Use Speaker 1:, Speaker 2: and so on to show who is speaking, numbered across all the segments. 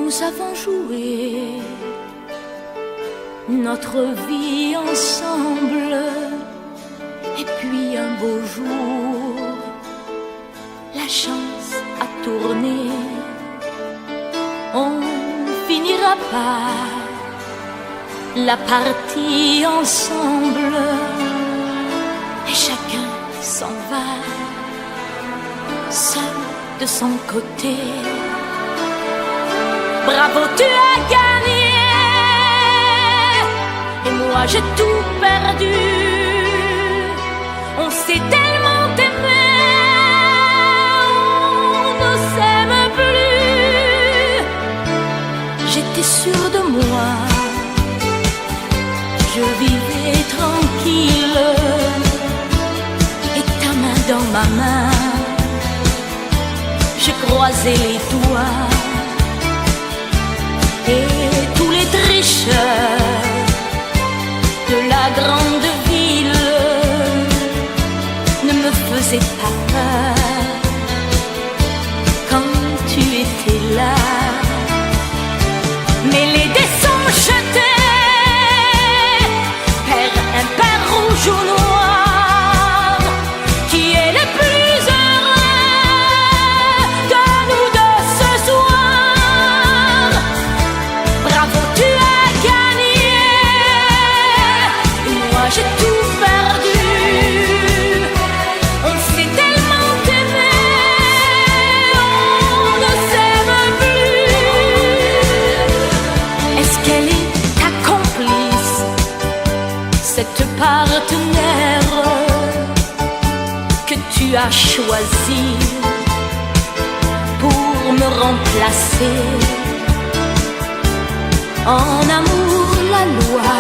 Speaker 1: Nous avons joué notre vie ensemble, et puis un beau jour, la chance a tourné. On finira par la partie ensemble, et chacun s'en va, seul de son côté. Bravo, tu as gagné, et moi j'ai tout perdu. On s'est tellement aimé, on ne s'aime plus. J'étais sûre de moi, je vivais tranquille, et ta main dans ma main, je croisais les doigts. Et tous les tricheurs de la grande ville ne me faisaient pas peur quand tu étais là. Mais les dés sont jetés, père impair, rouge ou noir, qui est le plus heureux de nous deux ce soir. Bravo, tu as gagné, et moi j'ai tout perdu. On s'est tellement aimé, on ne s'aime plus. Est-ce qu'elle est ta complice, cette partenaire que tu as choisi pour me remplacer? En amour, la loi,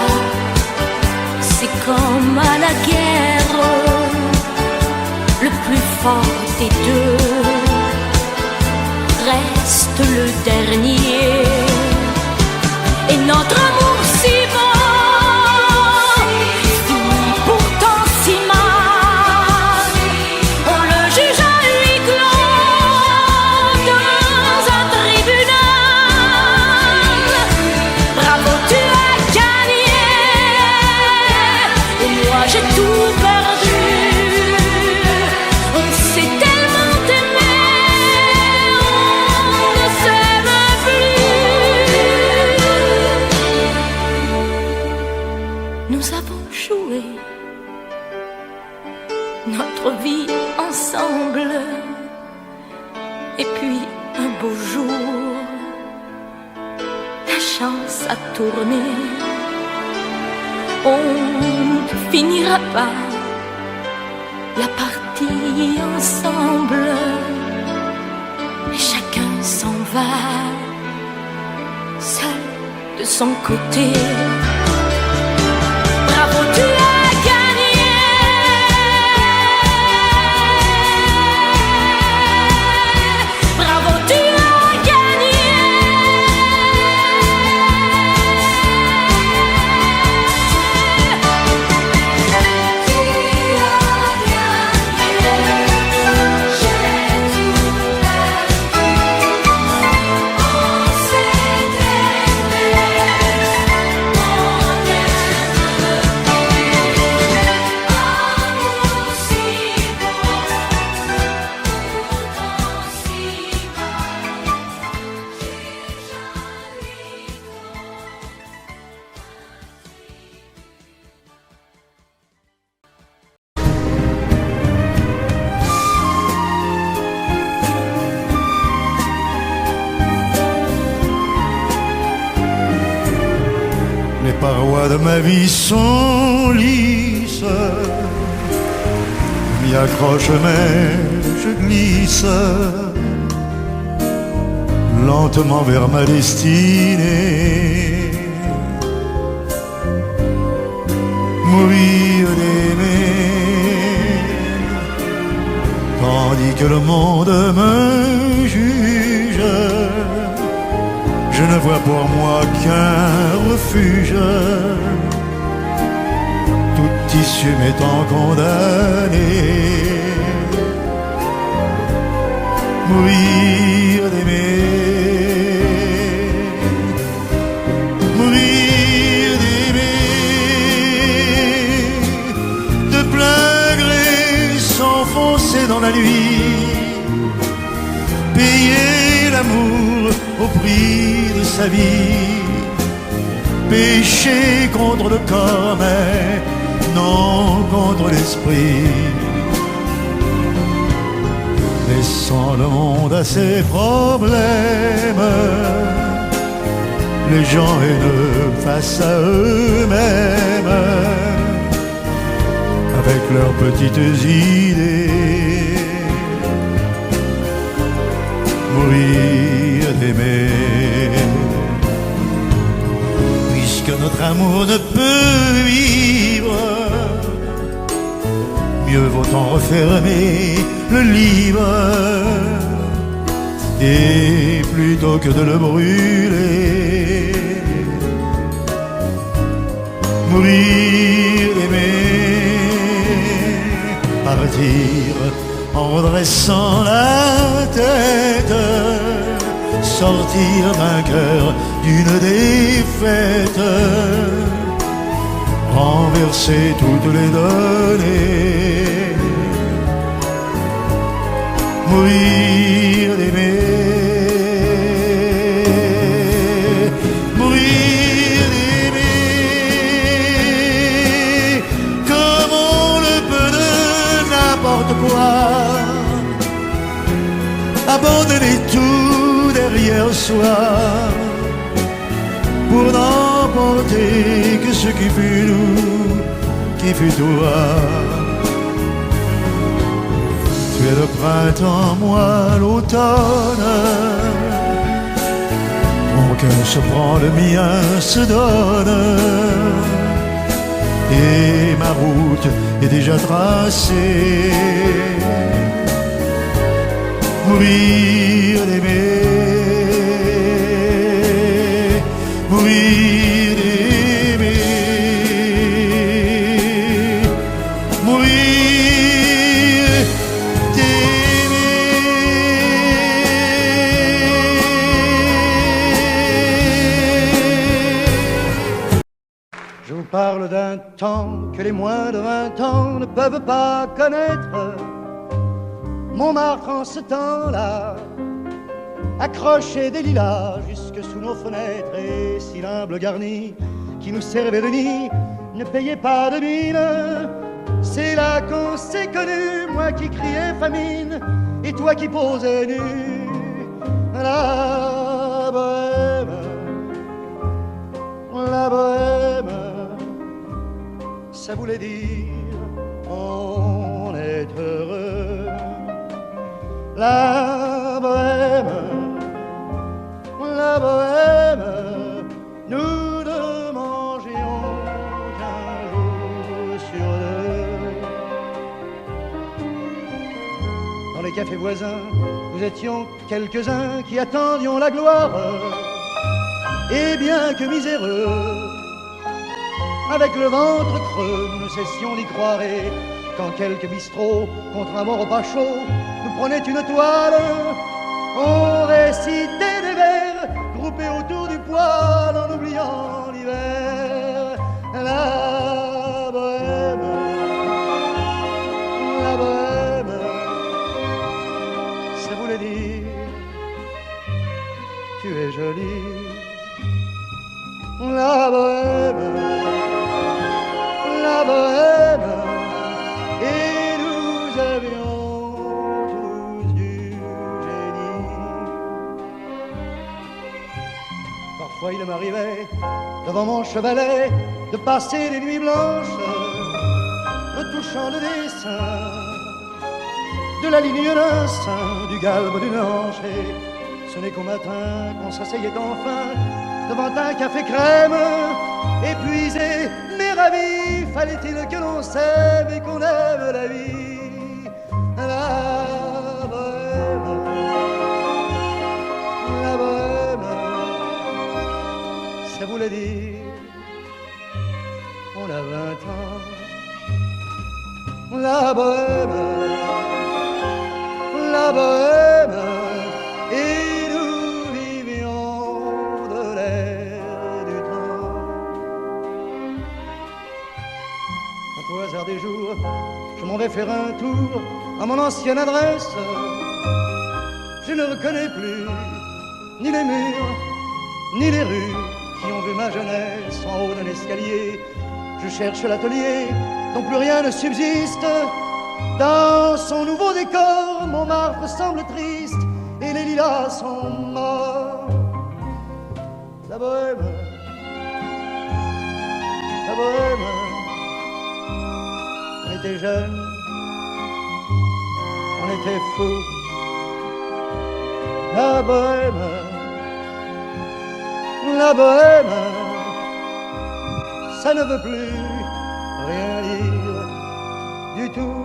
Speaker 1: c'est comme à la guerre, le plus fort des deux reste le dernier. Et notre amour si beau finit pourtant si mal. On le juge à huis clos dans un tribunal. Bravo, tu as gagné, et moi j'ai tout perdu. On s'est tellement aimé, on ne s'aime plus. Nous avons joué notre vie ensemble, et puis un beau jour, la chance a tourné. On ne finira pas la partie ensemble, et chacun s'en va, seul de son côté. Bravo, tu as gagné, bravo, tu as gagné.
Speaker 2: Les parois de ma vie sont lisses, m'y accroche mais je glisse lentement vers ma destinée. Mourir d'aimer, tandis que le monde me juge. Je ne vois pour moi qu'un refuge, toute issue m'étant condamnée. Mourir d'aimer, l'amour au prix de sa vie. Péché contre le corps, mais non contre l'esprit. Laissant le monde à ses problèmes, les gens haineux face à eux-mêmes, avec leurs petites idées. Mourir d'aimer, puisque notre amour ne peut vivre, mieux vaut en refermer le livre, et plutôt que de le brûler, mourir d'aimer, partir en redressant la tête, sortir vainqueur d'une défaite, renverser toutes les données, mourir d'aimer, mourir d'aimer, comme on le peut de n'importe quoi, abandonner tout derrière soi, pour n'emporter que ce qui fut nous, qui fut toi. Tu es le printemps, moi l'automne. Mon cœur se prend, le mien se donne, et ma route est déjà tracée. Mourir d'aimer, mourir d'aimer, mourir d'aimer.
Speaker 3: Je vous parle d'un temps que les moins de 20 ans ne peuvent pas connaître. Montmartre en ce temps-là accrochait des lilas jusque sous nos fenêtres, et si l'humble garni qui nous servait de nid ne payait pas de mine, c'est là qu'on s'est connus, moi qui criais famine et toi qui posais nu. La bohème, la bohème, ça voulait dire on est heureux. La bohème, nous ne mangions qu'un jour sur deux. Dans les cafés voisins, nous étions quelques-uns qui attendions la gloire, et bien que miséreux, avec le ventre creux, nous ne cessions d'y croire, et quand quelques bistrots, contre un bon repas chaud, nous prenaient une toile, on récitait des vers groupés autour du poêle en oubliant l'hiver. La bohème, ça voulait dire tu es jolie. La bohème, et nous avions tous du génie. Parfois il m'arrivait, devant mon chevalet, de passer des nuits blanches, retouchant le dessin de la ligne d'un sein, du galbe d'une hanche. Et ce n'est qu'au matin qu'on s'asseyait enfin devant un café crème, épuisé mais ravi. Fallait-il que l'on s'aime et qu'on aime la vie. La bohème, ça voulait dire on a 20 ans. La bohème, et nous vivions de l'air du temps. Au hasard des jours, je m'en vais faire un tour à mon ancienne adresse. Je ne reconnais plus ni les murs, ni les rues qui ont vu ma jeunesse en haut d'un escalier. Je cherche l'atelier dont plus rien ne subsiste. Dans son nouveau décor, Montmartre semble triste et les lilas sont morts. La bohème, la bohème, on était jeunes, on était fous. La bohème, la bohème, ça ne veut plus rien dire du tout.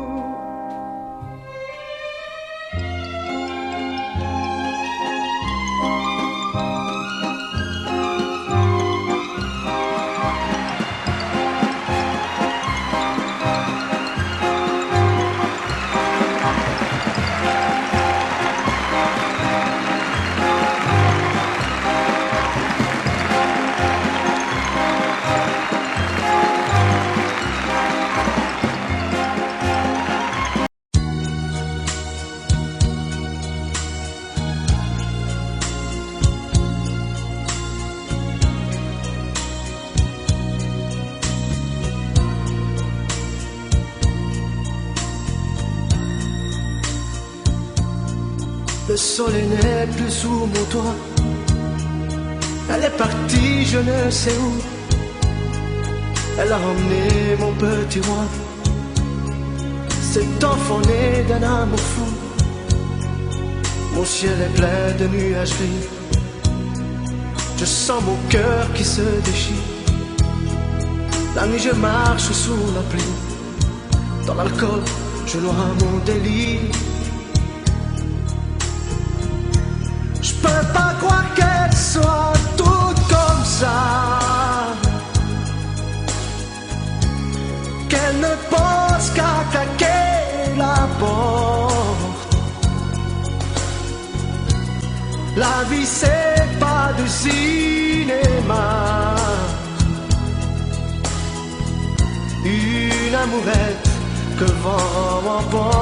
Speaker 4: Le soleil n'est plus sous mon toit. Elle est partie, je ne sais où. Elle a emmené mon petit roi. Cet enfant né d'un amour fou. Mon ciel est plein de nuages gris. Je sens mon cœur qui se déchire. La nuit je marche sous la pluie. Dans l'alcool, je noie mon délire. Je peux pas croire qu'elle soit toute comme ça, qu'elle ne pense qu'à claquer la porte. La vie c'est pas du cinéma. Une amourette que le vent m'emporte.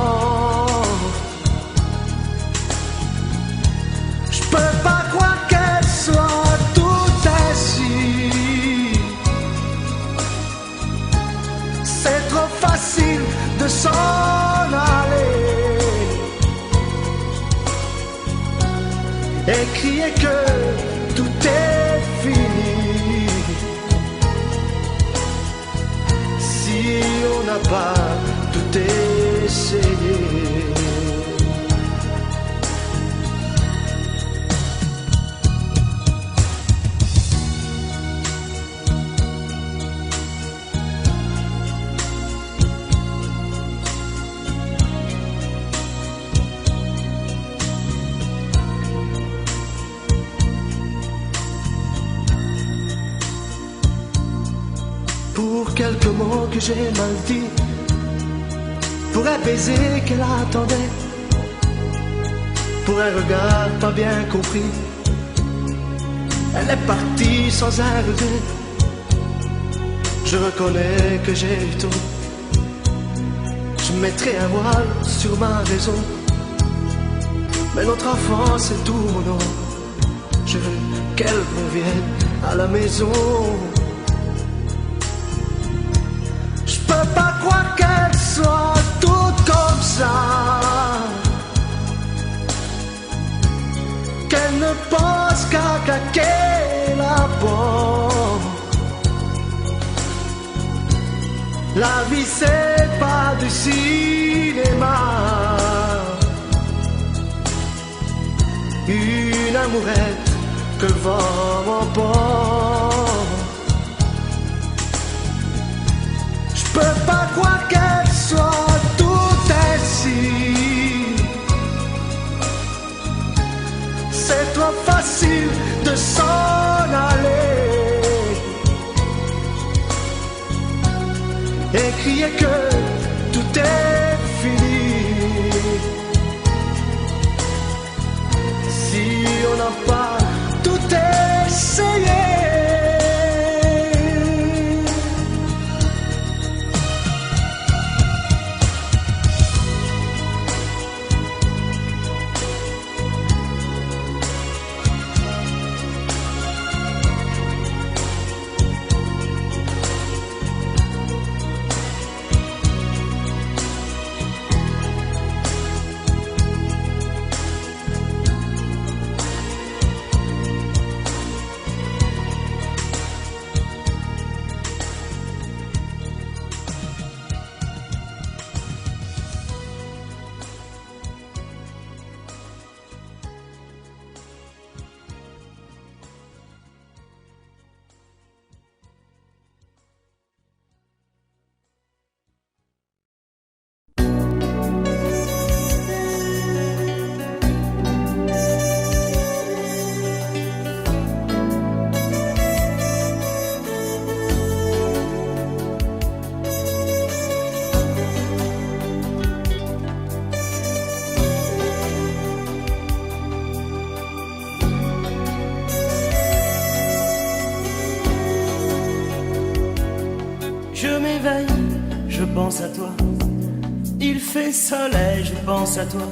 Speaker 4: Je peux pas croire qu'elle soit toute ainsi. C'est trop facile de s'en aller et crier que tout est fini. Si on n'a pas tout essayé. Pour quelques mots que j'ai mal dit, pour un baiser qu'elle attendait, pour un regard pas bien compris, elle est partie sans un regret. Je reconnais que j'ai eu tort. Je mettrai un voile sur ma raison, mais notre enfance c'est tout mon nom. Je veux qu'elle revienne à la maison. Je peux pas croire qu'elle soit toute comme ça, qu'elle ne pense qu'à claquer la porte. La vie c'est pas du cinéma. Une amourette que le vent m'emporte. Je peux pas croire qu'elle soit toute ainsi. C'est trop facile de s'en aller et crier que tout est fini. Si on n'a pas tout essayé.
Speaker 5: pense à toi. Il fait soleil, je pense à toi.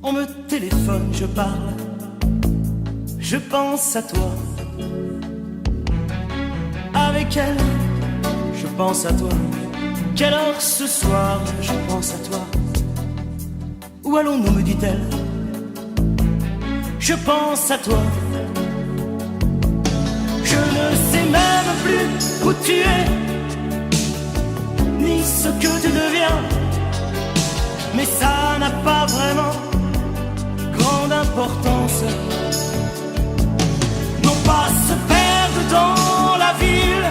Speaker 5: On me téléphone, je parle, je pense à toi. Avec elle, je pense à toi. Quelle heure ce soir, je pense à toi. Où allons-nous, me dit-elle. Je pense à toi. Je ne sais même plus où tu es, ni ce que tu deviens. Mais ça n'a pas vraiment grande importance. Non pas se perdre dans la ville,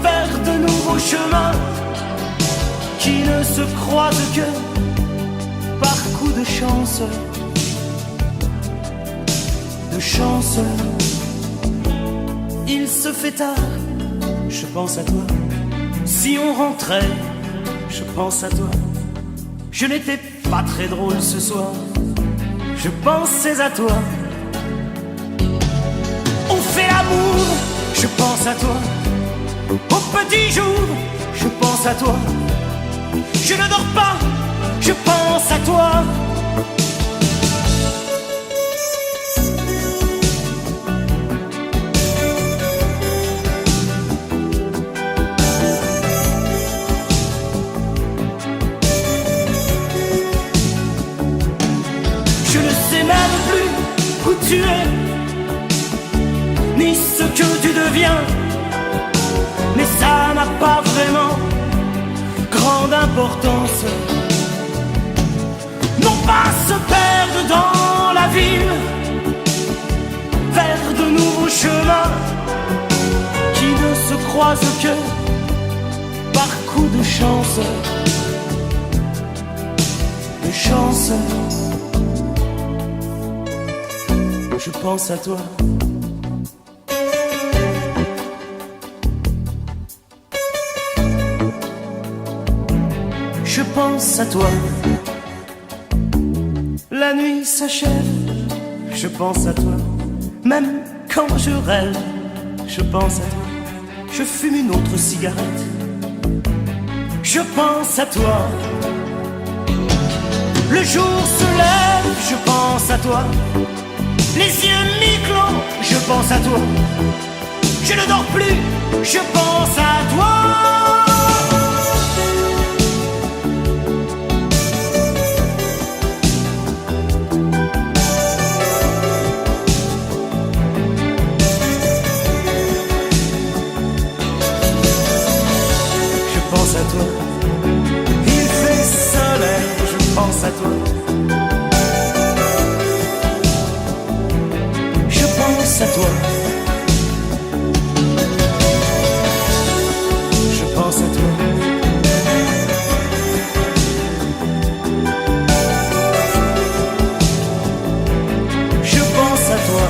Speaker 5: vers de nouveaux chemins qui ne se croisent que par coup de chance. De chance. Il se fait tard, je pense à toi. Si on rentrait, je pense à toi. Je n'étais pas très drôle ce soir, je pensais à toi. On fait l'amour, je pense à toi. Au petit jour, je pense à toi. Je ne dors pas, je pense à toi. Je ne sais même plus où tu es, ni ce que tu deviens. Mais ça n'a pas vraiment grande importance. Non pas se perdre dans la ville, vers de nouveaux chemins qui ne se croisent que par coup de chance. De chance. Je pense à toi. Je pense à toi. La nuit s'achève, je pense à toi. Même quand je rêve, je pense à toi. Je fume une autre cigarette, je pense à toi. Le jour se lève, je pense à toi. Les yeux mi-clos, je pense à toi. Je ne dors plus, je pense à toi. Je pense à toi. Il fait soleil, je pense à toi. Je pense à toi. Je pense à toi. Je pense à toi.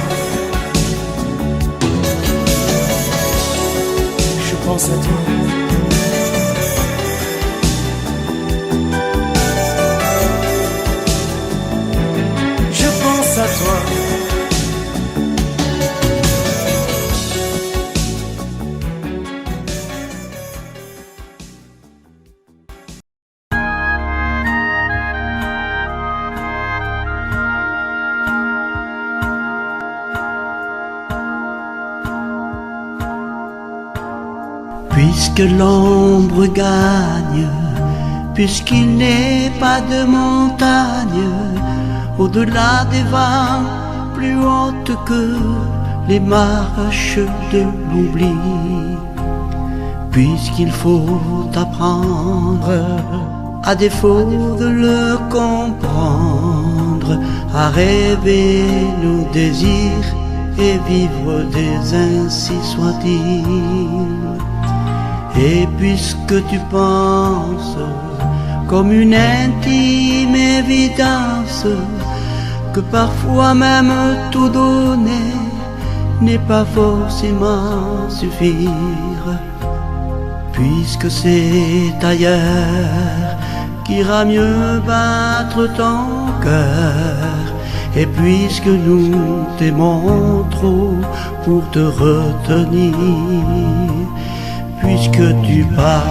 Speaker 5: Je pense à toi. Je pense à toi.
Speaker 6: Puisque l'ombre gagne, puisqu'il n'est pas de montagne au-delà des vents plus hautes que les marches de l'oubli, puisqu'il faut apprendre, à défaut de le comprendre, à rêver nos désirs et vivre des ainsi soit-il. Et puisque tu penses comme une intime évidence que parfois même tout donner n'est pas forcément suffire, puisque c'est ailleurs qu'ira mieux battre ton cœur, et puisque nous t'aimons trop pour te retenir, puisque tu pars.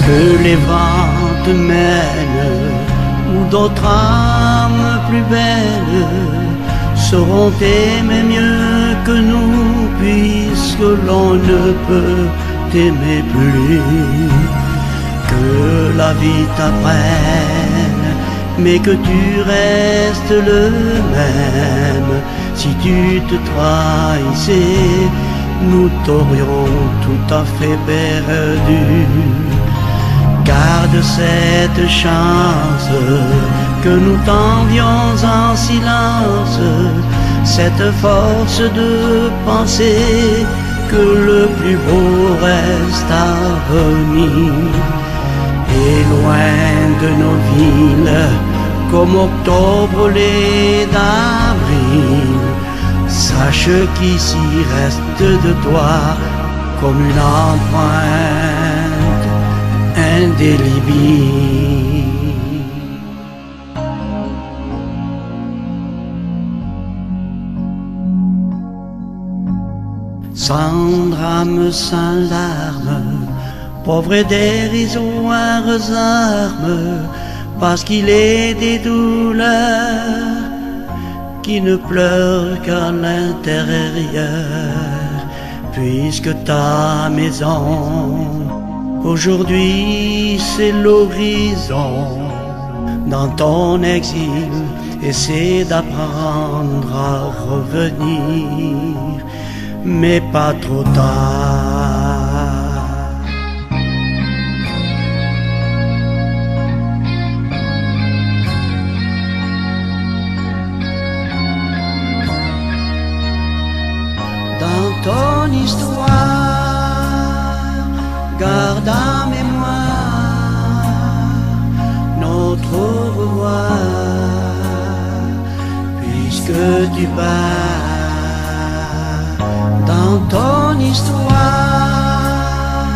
Speaker 6: Que les vents te mènent où d'autres âmes plus belles sauront aimer mieux que nous, puisque l'on ne peut t'aimer plus. Que la vie t'apprenne, mais que tu restes le même. Si tu te trahissais, nous t'aurions tout à fait perdu. Garde cette chance que nous tendions en silence, cette force de penser que le plus beau reste à venir. Et loin de nos villes, comme octobre lait d'avril, sache qu'ici reste de toi comme une empreinte indélébile. Sans drame, sans larmes, pauvre et dérisoires armes, parce qu'il est des douleurs qui ne pleurent qu'à l'intérieur, puisque ta maison aujourd'hui c'est l'horizon. Dans ton exil, essaie d'apprendre à revenir, mais pas trop tard. Dans ton histoire, garde en mémoire notre au revoir, puisque tu pars. Dans ton histoire,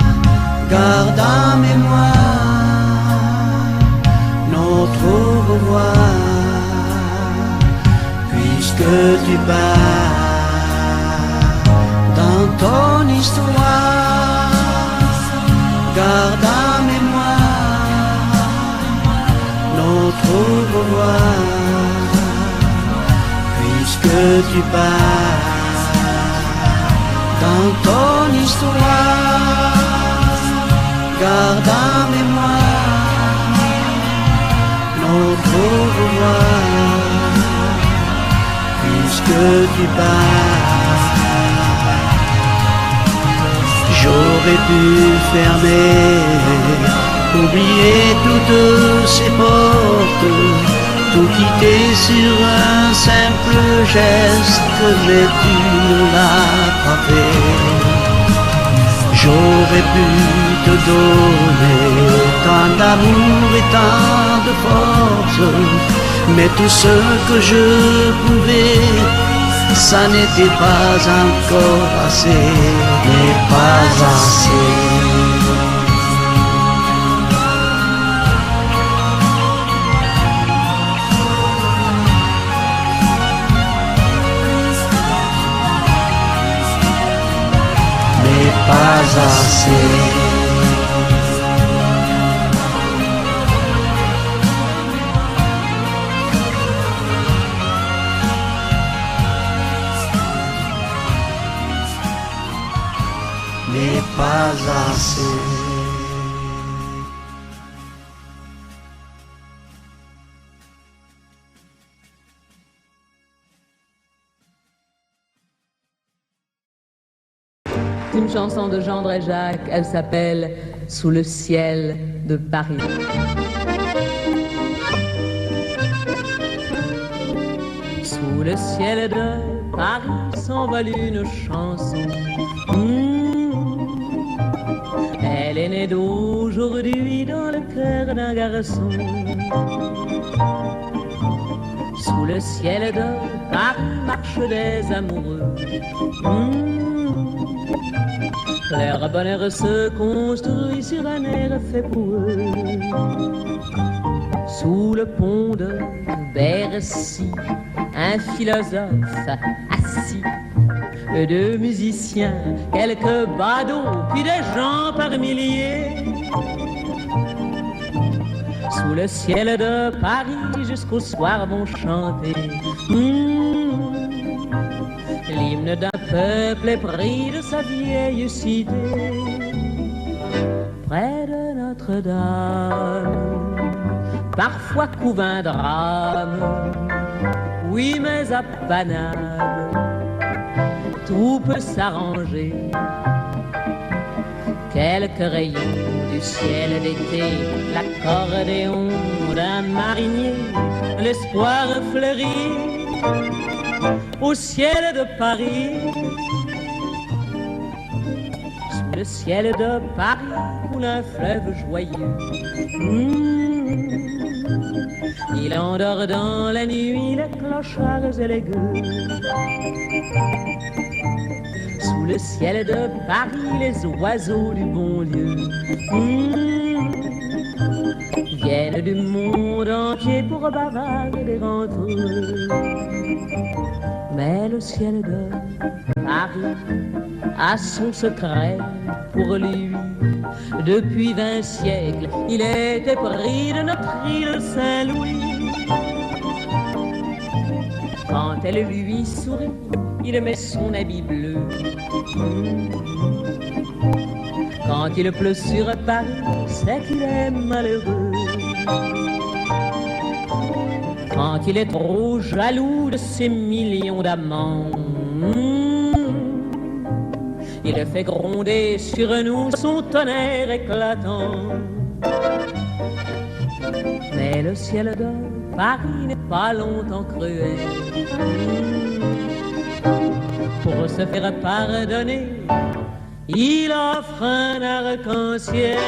Speaker 6: garde en mémoire notre au revoir, puisque tu pars. Dans ton histoire, garde en mémoire notre au revoir, puisque tu pars. Dans ton histoire, garde en mémoire notre au revoir, puisque tu pars. J'aurais pu fermer, oublier toutes ces portes, tout quitter sur un simple geste, mais tu ne l'as pas fait. J'aurais pu te donner tant d'amour et tant de force, mais tout ce que je pouvais, ça n'était pas encore assez, mais pas assez. Pas assez. Mais pas assez.
Speaker 7: Une chanson de Jean Dréjac, elle s'appelle Sous le ciel de Paris. Sous le ciel de Paris s'envole une chanson. Elle est née d'aujourd'hui dans le cœur d'un garçon. Sous le ciel de Paris marchent des amoureux. Leur bonheur se construit sur un air fait pour eux. Sous le pont de Bercy, un philosophe assis, deux musiciens, quelques badauds, puis des gens par milliers. Sous le ciel de Paris, jusqu'au soir vont chanter l'hymne d'un peuple épris de sa vieille cité. Près de Notre-Dame, parfois couve un drame, oui mais à Paname, tout peut s'arranger. Quelques rayons du ciel d'été, l'accordéon d'un marinier, l'espoir fleurit au ciel de Paris. Sous le ciel de Paris coule un fleuve joyeux. Il endort dans la nuit les clochards et les gueux. Sous le ciel de Paris, les oiseaux du bon Dieu viennent du monde entier pour bavarder entre eux. Mais le ciel de Paris a son secret pour lui. Depuis 20 siècles, il était pris de notre île Saint-Louis. Quand elle lui sourit, il met son habit bleu. Quand il pleut sur Paris, c'est qu'il est malheureux. Quand il est trop jaloux de ses millions d'amants, il fait gronder sur nous son tonnerre éclatant. Mais le ciel de Paris n'est pas longtemps cruel. Pour se faire pardonner, il offre un arc-en-ciel.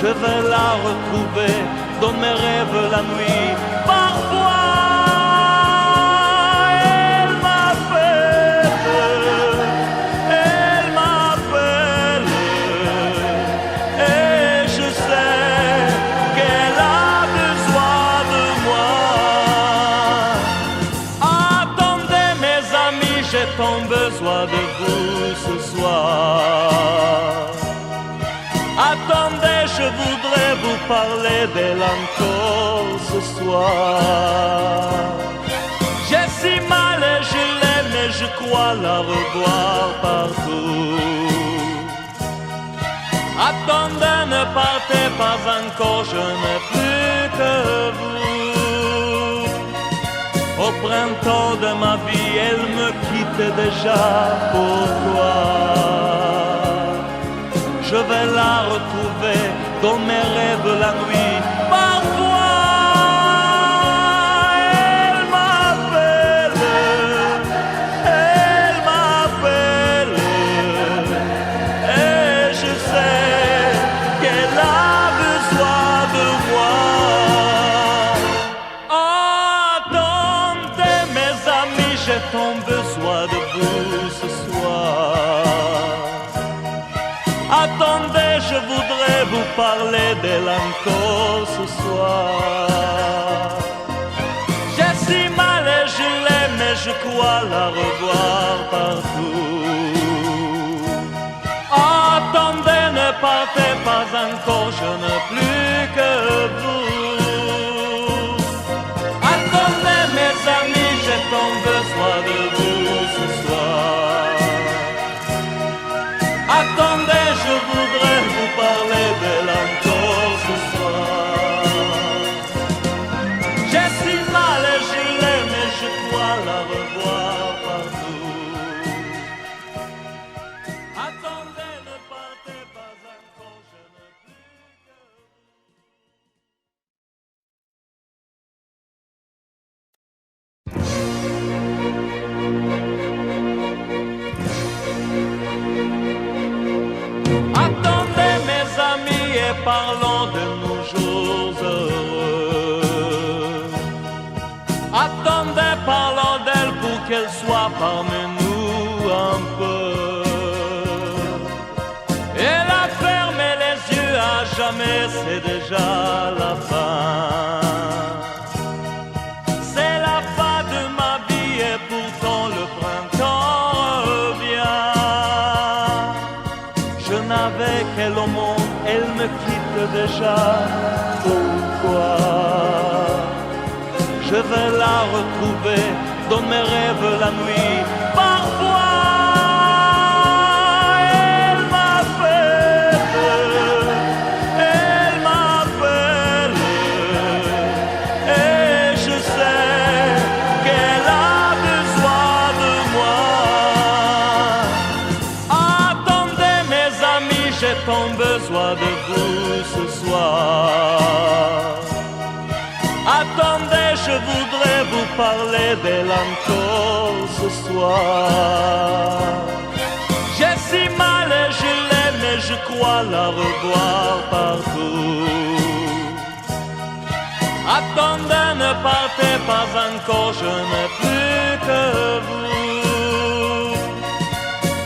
Speaker 8: je vais la retrouver dans mes rêves la nuit. Parfois, elle m'appelle, et je sais qu'elle a besoin de moi. Attendez mes amis, j'ai tant besoin de vous ce soir. Attendez, je voudrais vous parler d'elle encore ce soir. J'ai si mal et je l'aime et je crois la revoir partout. Attendez, ne partez pas encore, je n'ai plus que vous. Au printemps de ma vie, elle me quitte déjà, pourquoi? Je vais la retrouver dans mes rêves la nuit. Parfois, elle m'appelle, et je sais qu'elle a besoin de moi. Attendez mes amis, j'ai tant besoin de vous ce soir. Attendez, je voudrais vous parler d'elle encore ce soir. J'ai si mal et je l'aime et je crois la revoir partout. Attendez, ne partez pas encore, je n'ai plus que vous. Attendez mes amis, j'ai tant besoin de vous ce soir. Attendez, je voudrais vous parler d'elle encore ce soir. J'ai si mal et je l'aime et je crois la revoir partout. Attendez, ne partez pas encore, je n'ai plus que Attendez mes amis et parlons de nos jours heureux. Attendez, parlons d'elle pour qu'elle soit parmi nous un peu. Elle a fermé les yeux à jamais, c'est déjà la fin. C'est la fin de ma vie et pourtant le printemps revient. Je n'avais qu'elle au monde, elle me quitte déjà. Pourquoi? Je vais la retrouver dans mes rêves la nuit. Parfois, elle m'appelle, et je sais qu'elle a besoin de moi. Attendez mes amis, j'ai tant besoin de vous ce soir. Attendez, je voudrais vous parler d'elle encore ce soir. J'ai si mal et je l'aime et je crois la revoir partout. Attendez, ne partez pas encore, je n'ai plus que vous.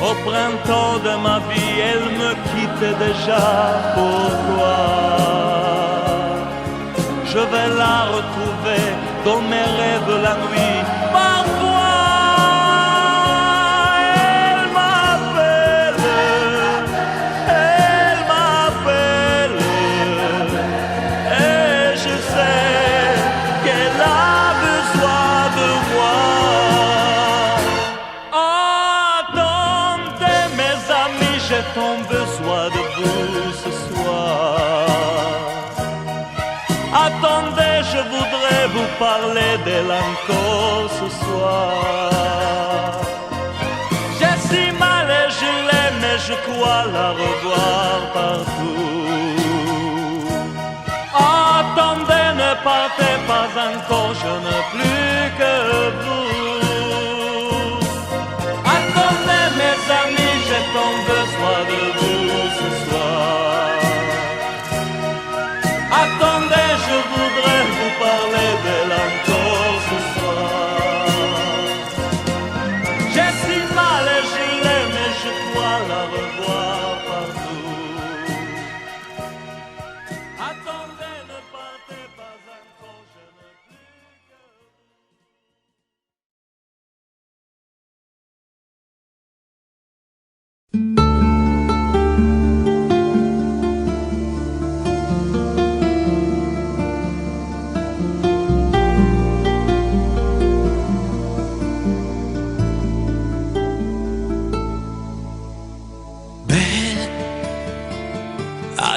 Speaker 8: Au printemps de ma vie, elle me quitte déjà, pourquoi? Je vais la retrouver dans mes rêves la nuit. Parfois, elle m'appelle, et je sais qu'elle a besoin de moi. Attendez mes amis, j'ai tant besoin de vous ce soir. Attendez, je voudrais vous parler d'elle encore ce soir. J'ai si mal et je l'aime et je crois la revoir partout. Attendez, ne partez pas encore, je n'ai plus que vous. Attendez mes amis, j'ai tant besoin de vous ce soir.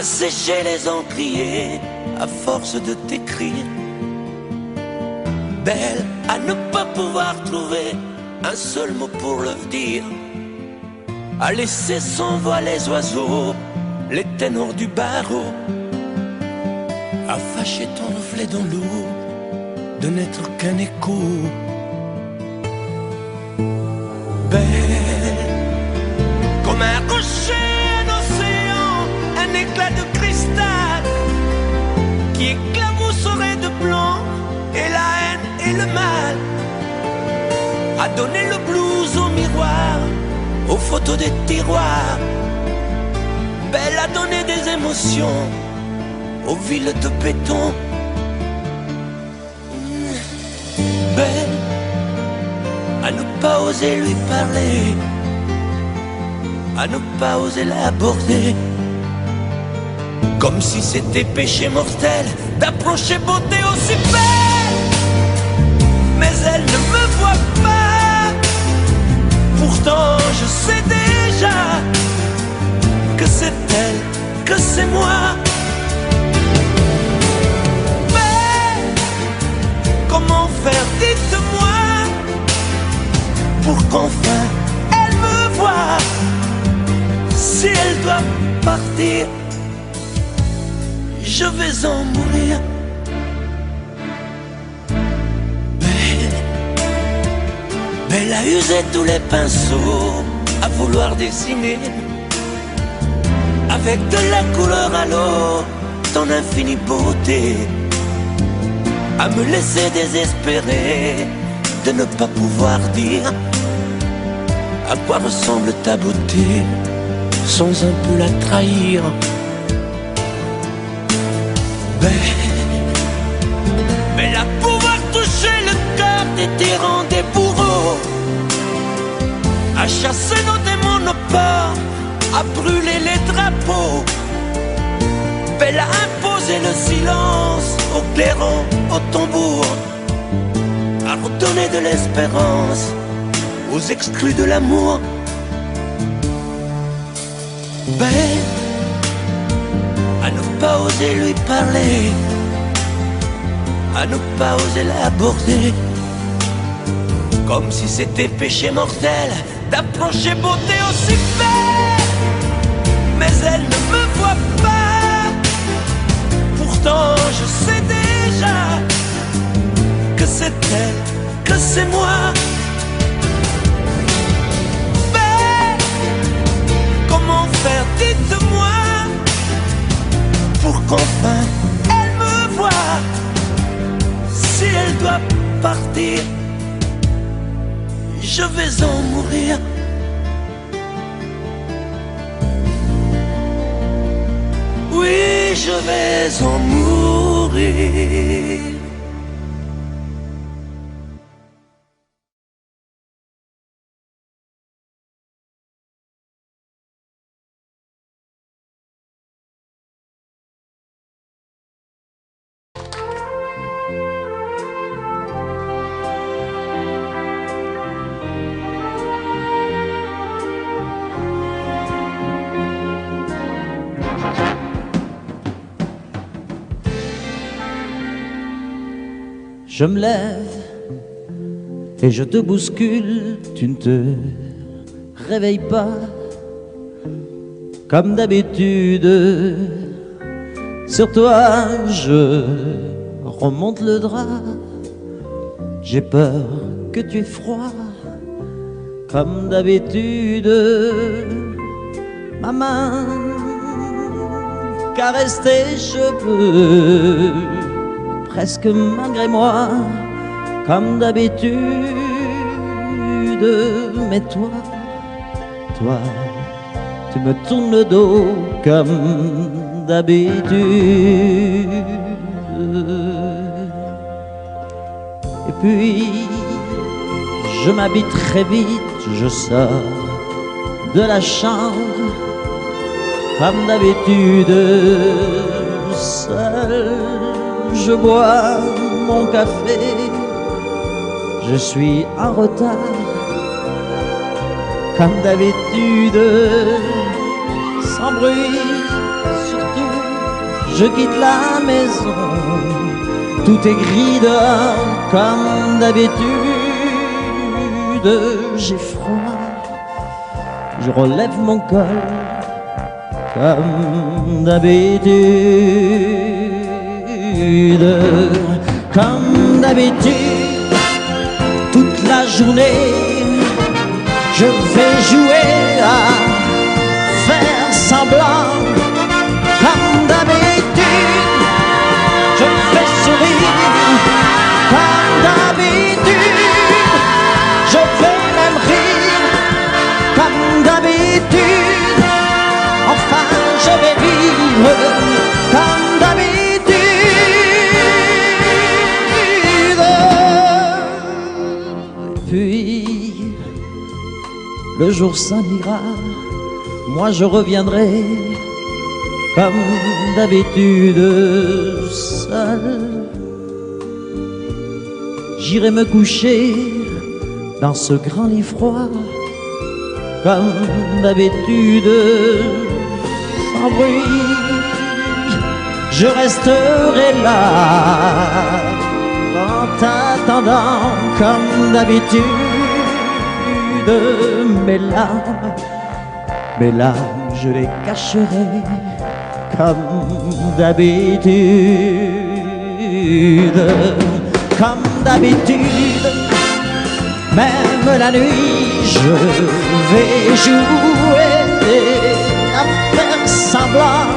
Speaker 5: assécher les encriers à force de t'écrire. Belle à ne pas pouvoir trouver un seul mot pour le dire, à laisser sans voix les oiseaux, les ténors du barreau, à fâcher ton reflet dans l'eau, de n'être qu'un écho. Belle comme un rocher, un océan, un éclat de cristal qui éclabousserait de blanc et la haine et le mal, à donner le blues au miroir, aux photos des tiroirs. Belle à donner des émotions aux villes de béton. Belle à ne pas oser lui parler, à ne pas oser l'aborder, comme si c'était péché mortel d'approcher beauté aussi belle. Mais elle ne me voit pas, pourtant je sais déjà que c'est elle, que c'est moi. Mais comment faire, dites-moi, pour qu'enfin elle me voie. Si elle doit partir, je vais en mourir. Belle a usé tous les pinceaux à vouloir dessiner avec de la couleur à l'eau ton infinie beauté, à me laisser désespérer de ne pas pouvoir dire à quoi ressemble ta beauté sans un peu la trahir. Belle à pouvoir toucher le cœur des tyrans, des bourreaux, à chasser nos démons, nos peurs, à brûler les drapeaux. Belle à imposer le silence aux clairons, aux tambours, à redonner de l'espérance aux exclus de l'amour. Belle à ne pas oser lui parler, à ne pas oser l'aborder, comme si c'était péché mortel d'approcher beauté aussi belle. Mais elle ne me voit pas, pourtant je sais déjà que c'est elle, que c'est moi. Belle, comment faire, dites-moi, pour qu'enfin elle me voie. Si elle doit partir, je vais en mourir. Oui, je vais en mourir.
Speaker 6: Je me lève et je te bouscule, tu ne te réveilles pas comme d'habitude. Sur toi je remonte le drap, j'ai peur que tu aies froid comme d'habitude. Ma main caresse tes cheveux, presque malgré moi, comme d'habitude. Mais toi, tu me tournes le dos comme d'habitude. Et puis, je m'habille très vite, je sors de la chambre, comme d'habitude, seul. Je bois mon café, je suis en retard, comme d'habitude, sans bruit, surtout je quitte la maison. Tout est gris dehors comme d'habitude. J'ai froid, je relève mon col comme d'habitude. Comme d'habitude, toute la journée, je vais jouer à faire semblant. Comme d'habitude, je fais sourire. Comme d'habitude, je vais même rire. Comme d'habitude, enfin je vais vivre. Comme d'habitude. Puis le jour s'en ira, moi je reviendrai comme d'habitude seul. J'irai me coucher dans ce grand lit froid comme d'habitude sans bruit. Je resterai là en t'attendant comme d'habitude. Mes larmes, je les cacherai comme d'habitude. Comme d'habitude, même la nuit, je vais jouer à faire semblant.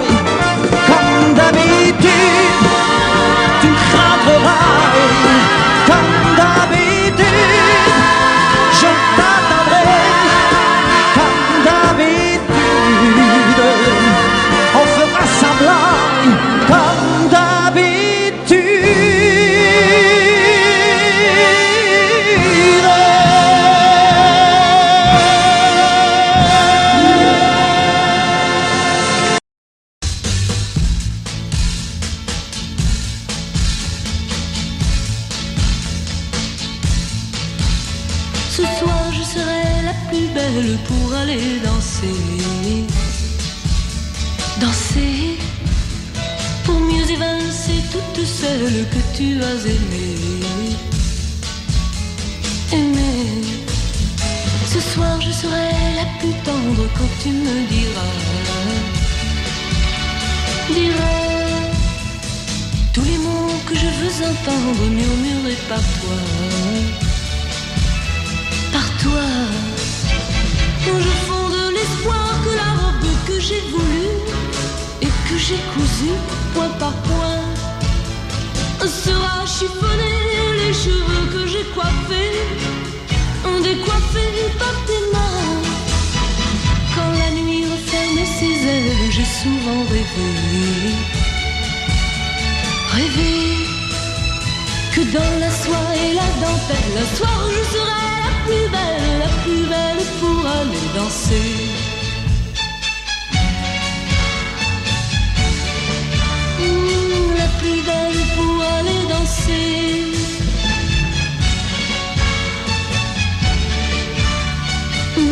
Speaker 6: Comme d'habitude, tu rentreras. Comme d'habitude, je t'attendrai. Comme d'habitude, on fera semblant. Comme d'habitude.
Speaker 1: Ce soir je serai la plus belle pour aller danser. Danser pour mieux évincer toutes celles que tu as aimées. Aimer. Ce soir je serai la plus tendre quand tu me diras. Diras tous les mots que je veux entendre murmurés par toi. Par toi, quand je fonde l'espoir que la robe que j'ai voulue et que j'ai cousue point par point sera chiffonnée, les cheveux que j'ai coiffés décoiffés par tes mains. Quand la nuit refermait ses ailes, j'ai souvent rêvé, rêvé que dans la soie et la dentelle, un soir je serai la plus belle pour aller danser. La plus belle pour aller danser.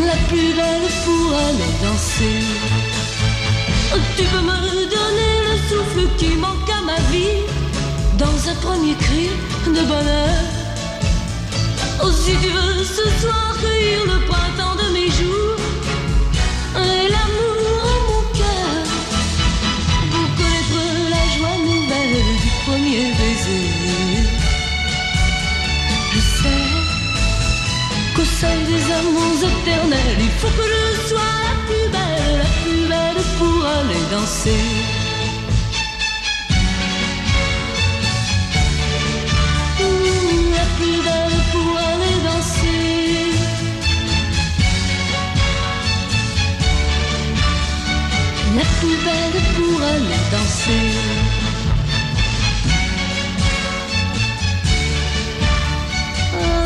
Speaker 1: La plus belle pour aller danser. Tu peux me donner le souffle qui manque à ma vie dans un premier cri de bonheur. Oh, si tu veux ce soir cueillir le printemps de mes jours et l'amour en mon cœur, pour connaître la joie nouvelle du premier baiser. Je sais qu'au sein des amours éternels, il faut que je sois la plus belle pour aller danser. La plus belle pour aller danser. La plus belle pour aller danser.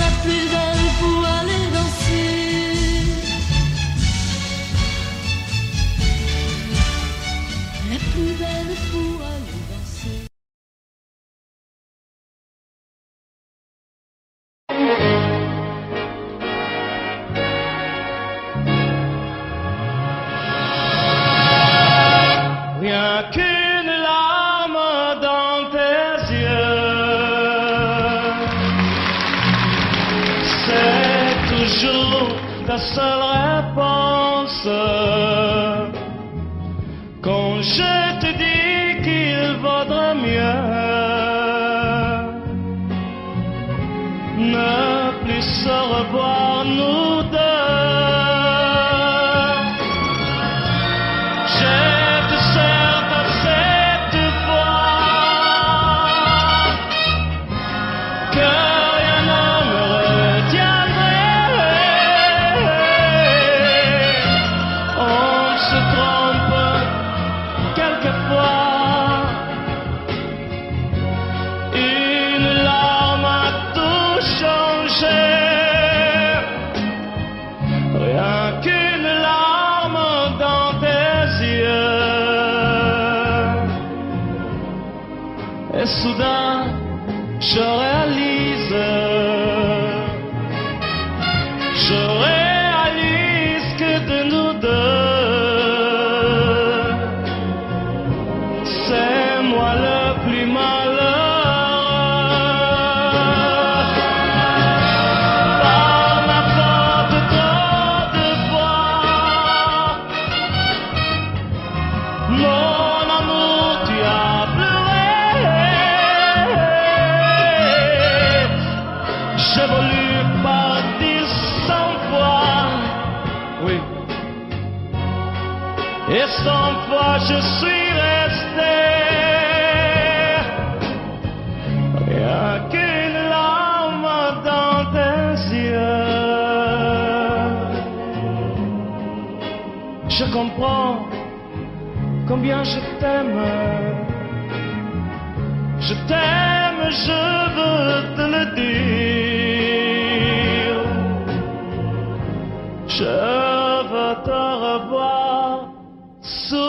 Speaker 1: La plus belle pour aller danser. La plus belle pour aller danser.
Speaker 8: Rien qu'une larme ta seule réponse. Quand je te dis qu'il vaudrait mieux ne plus se revoir nous deux. Je te serre à cette voix que rien ne me retiendrait. On se trompe quelquefois. Une larme a tout changé. Rien qu'une larme dans tes yeux. Et soudain, je réalise que de nous deux, c'est moi le plus malheureux. Par ma faute, trop de fois, mon amour, tu as pleuré. J'ai voulu partir 100 fois, oui, et 100 fois je suis resté. Rien qu'une larme dans tes yeux. Je comprends combien je t'aime. Je t'aime, je veux te le dire. Je veux te revoir sourire.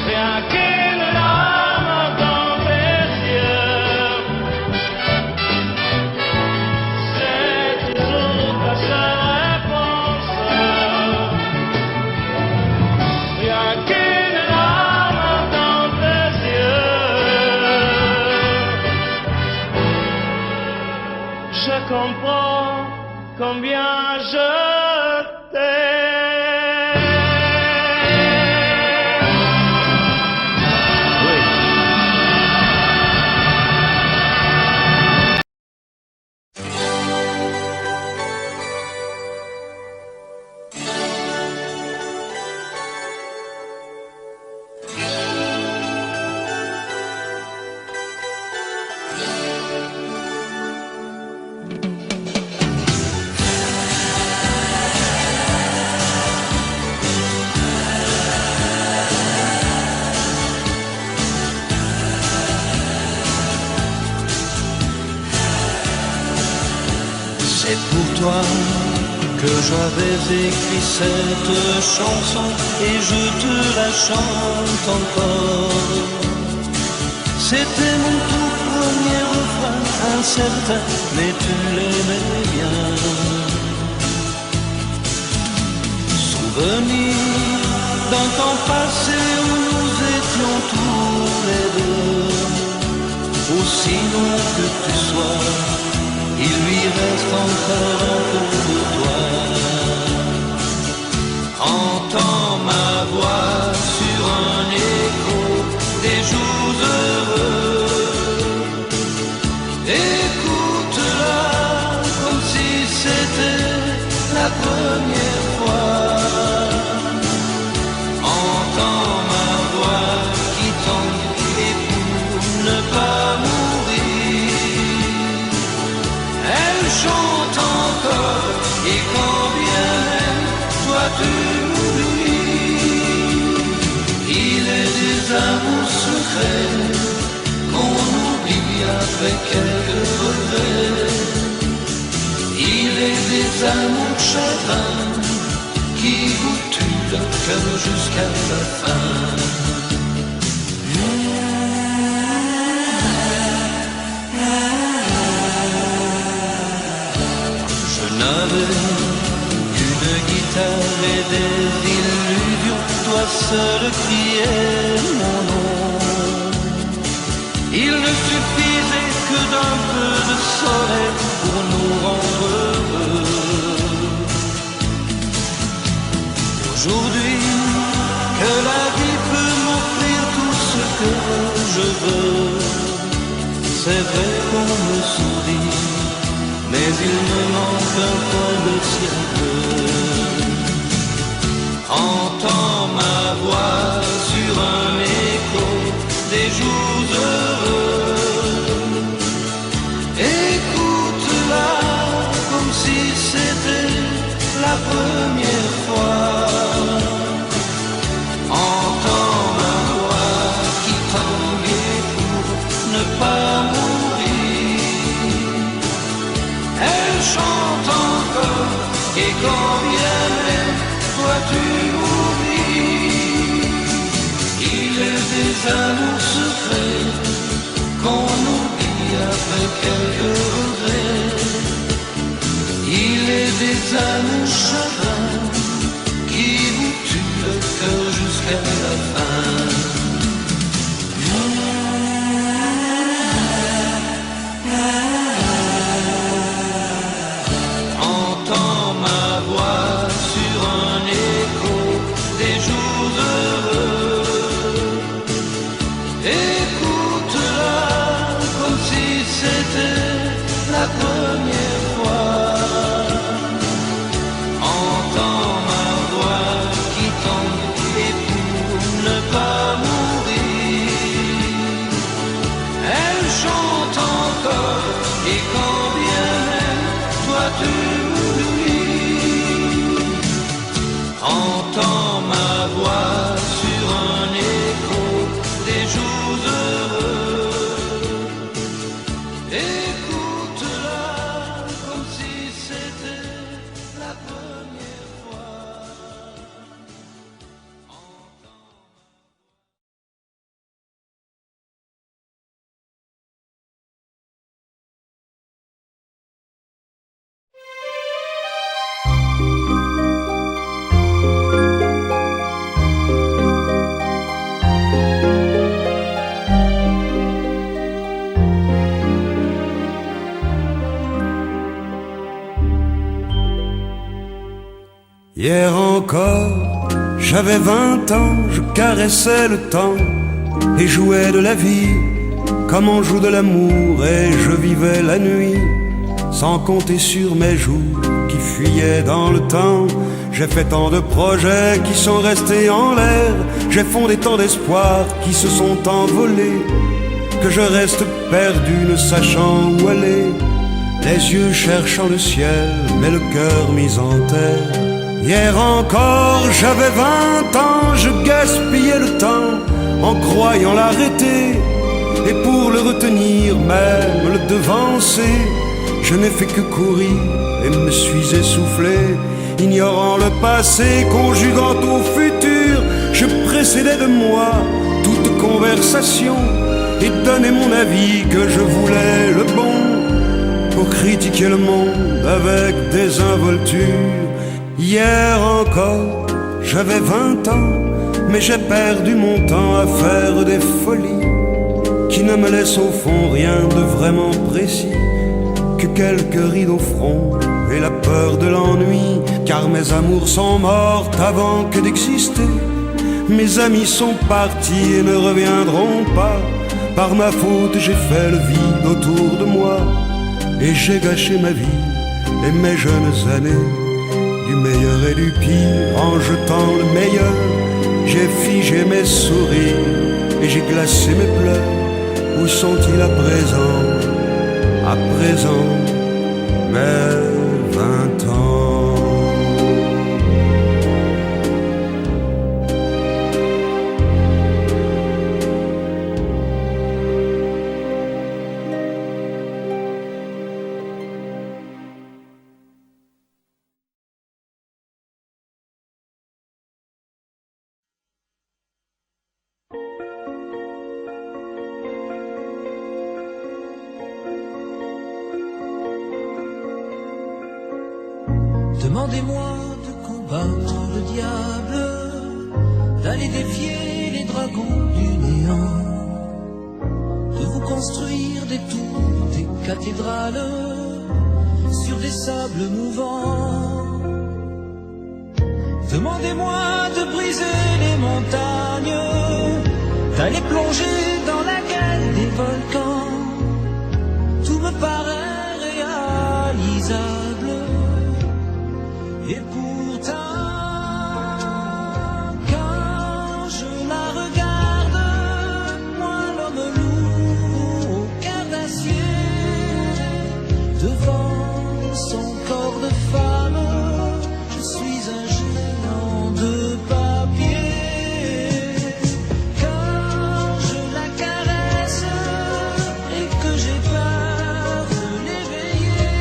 Speaker 8: Rien qu'une larme dans tes yeux, c'est toujours ta seule réponse. Rien qu'une larme dans tes yeux. Je comprends combien je t'aime. Oui.
Speaker 4: C'est pour toi que j'avais écrit cette chanson et je te la chante encore. C'était mon tout premier refrain, incertain, mais tu l'aimais bien. Souvenir d'un temps passé où nous étions tous les deux. Aussi loin que tu sois, il lui reste encore un peu de toi. Entends ma voix sur un écho des jours heureux. Écoute-la comme si c'était la première fois. Entends ma voix qui tombe et pour ne pas mourir, elle chante encore, et quand bien même toi tu m'oublies, il est des amours secrets qu'on oublie après quelques regrets. Il est des amours chagrins qui vous tuent le cœur jusqu'à la fin. J'avais une guitare et des illusions, toi seul criais mon nom. Il ne suffisait que
Speaker 6: que d'un peu de soleil pour nous rendre heureux. Aujourd'hui, que la vie peut m'offrir tout ce que je veux. C'est vrai qu'on me sourit, mais il me manque un peu de ciel bleu. Entends ma voix sur un écho des jours heureux. Écoute-la comme si c'était la première fois. Entends ma voix qui tanguait pour ne pas mourir. Elle chante encore et quand bien même toi tu m'oublies. Il est des amours secrets qu'on oublie après quelques regrets. Il est des amours chagrins qui vous tuent le cœur jusqu'à la fin. Entends ma voix sur un écho des jours heureux. Écoute-la comme si c'était la première fois. Entends ma voix qui tombe et pour ne pas mourir. Elle chante encore et quand bien même toi tu m'oublies. Entends ma voix sur un écho des jours heureux. Écoute-la comme si c'était la première fois.
Speaker 2: Hier encore, j'avais 20 ans, je caressais le temps et jouais de la vie comme on joue de l'amour, et je vivais la nuit sans compter sur mes jours qui fuyaient dans le temps. J'ai fait tant de projets qui sont restés en l'air, j'ai fondé tant d'espoirs qui se sont envolés, que je reste perdu ne sachant où aller, les yeux cherchant le ciel mais le cœur mis en terre. Hier encore j'avais 20 ans, je gaspillais le temps en croyant l'arrêter, et pour le retenir, même le devancer, je n'ai fait que courir et me suis essoufflé. Ignorant le passé, conjuguant au futur, je précédais de moi toute conversation et donnais mon avis que je voulais le bon, pour critiquer le monde avec désinvolture. Hier encore, j'avais 20 ans, mais j'ai perdu mon temps à faire des folies qui ne me laissent au fond rien de vraiment précis, que quelques rides au front et la peur de l'ennui, car mes amours sont mortes avant que d'exister. Mes amis sont partis et ne reviendront pas. Par ma faute j'ai fait le vide autour de moi, et j'ai gâché ma vie et mes jeunes années, du meilleur et du pire en jetant le meilleur. J'ai figé mes sourires et j'ai glacé mes pleurs. Où sont-ils à présent, mes 20 ans?
Speaker 9: Demandez-moi de combattre le diable, d'aller défier les dragons du néant, de vous construire des tours, cathédrale sur des sables mouvants. Demandez-moi de briser les montagnes, d'aller plonger dans la gueule des volcans. Tout me paraît réalisable, et pourtant, quand je la regarde, moi l'homme lourd au cœur d'acier, devant son corps de femme, je suis un géant de papier. Quand je la caresse et que j'ai peur de l'éveiller,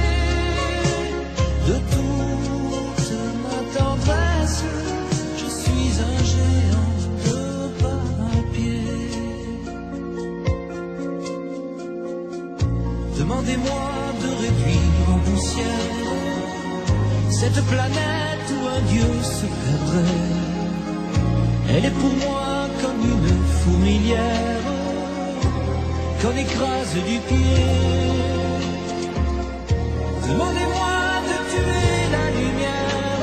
Speaker 9: de toute ma tendresse, je suis un géant de papier. Demandez-moi de réduire en poussière cette planète où un dieu se perdrait. Elle est pour moi comme une fourmilière qu'on écrase du pied. Demandez-moi de tuer la lumière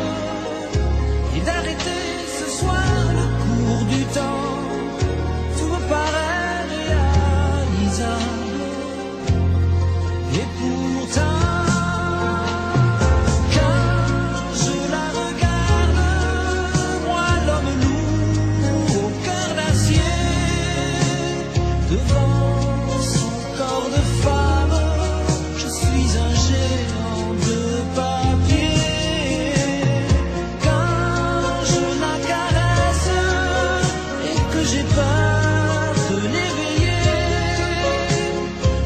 Speaker 9: et d'arrêter ce soir le cours du temps. Tout me paraît réalisable, et pourtant, quand je la regarde, moi l'homme lourd au cœur d'acier, devant son corps de femme, je suis un géant de papier. Quand je la caresse et que j'ai peur de l'éveiller,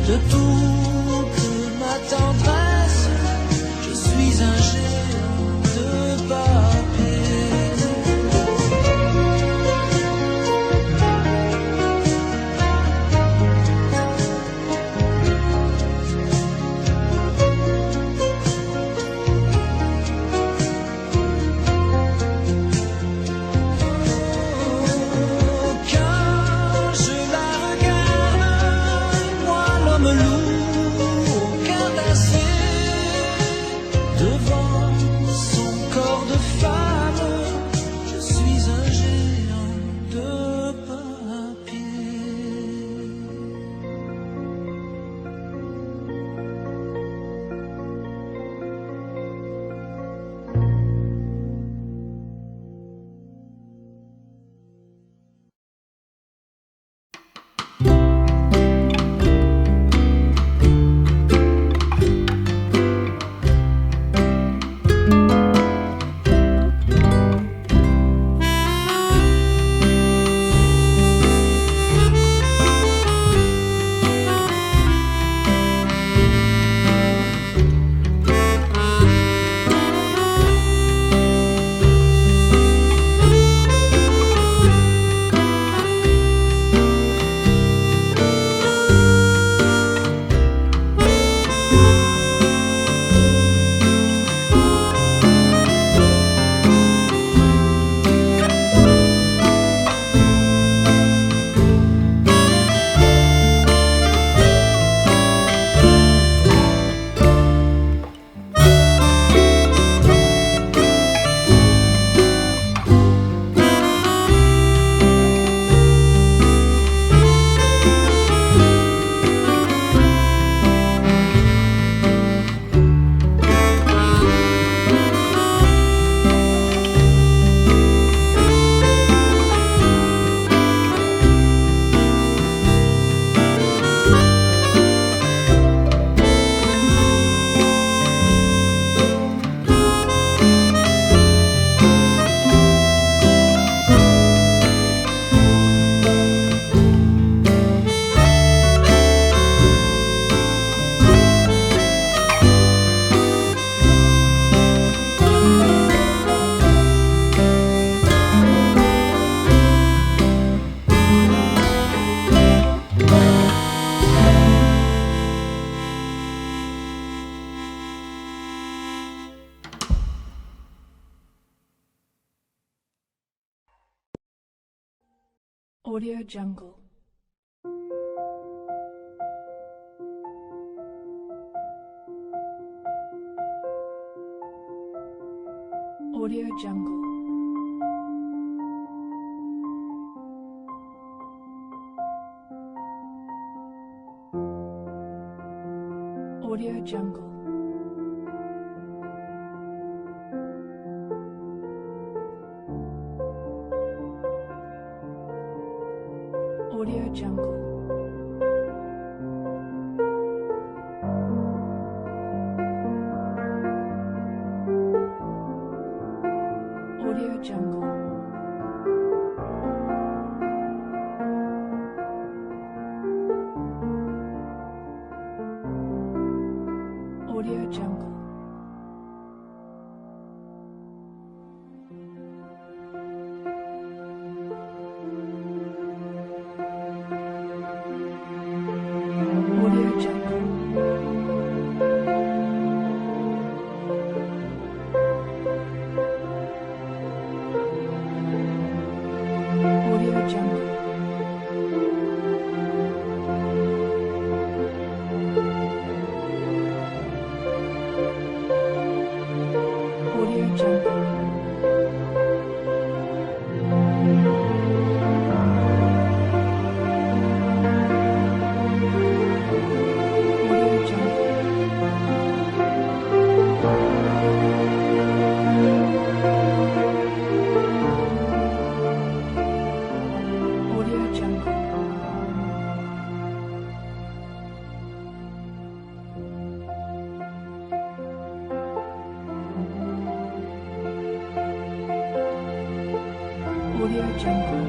Speaker 9: de toute ma tendresse, je suis un géant de papier. Quand je la regarde, moi l'homme lourd au cœur d'acier, devant son corps de femme, je suis un géant de papier.
Speaker 10: Audio Jungle. Audio Jungle. Audio Jungle. Audio Jungle. Audio Jungle. Audio Jungle. Audio Jungle. Audio Jungle. Audio Jungle. Audio Jungle. Audio Jungle.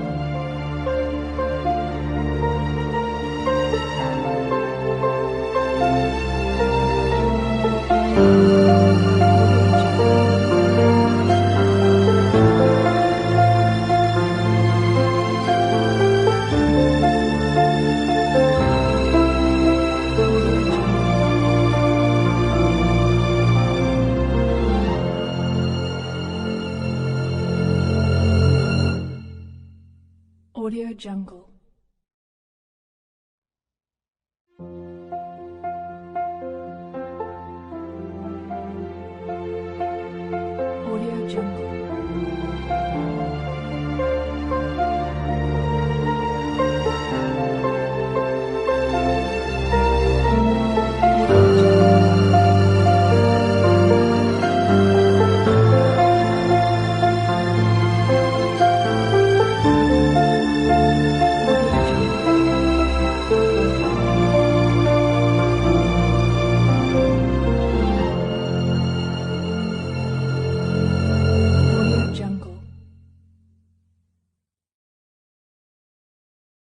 Speaker 10: Audio Jungle.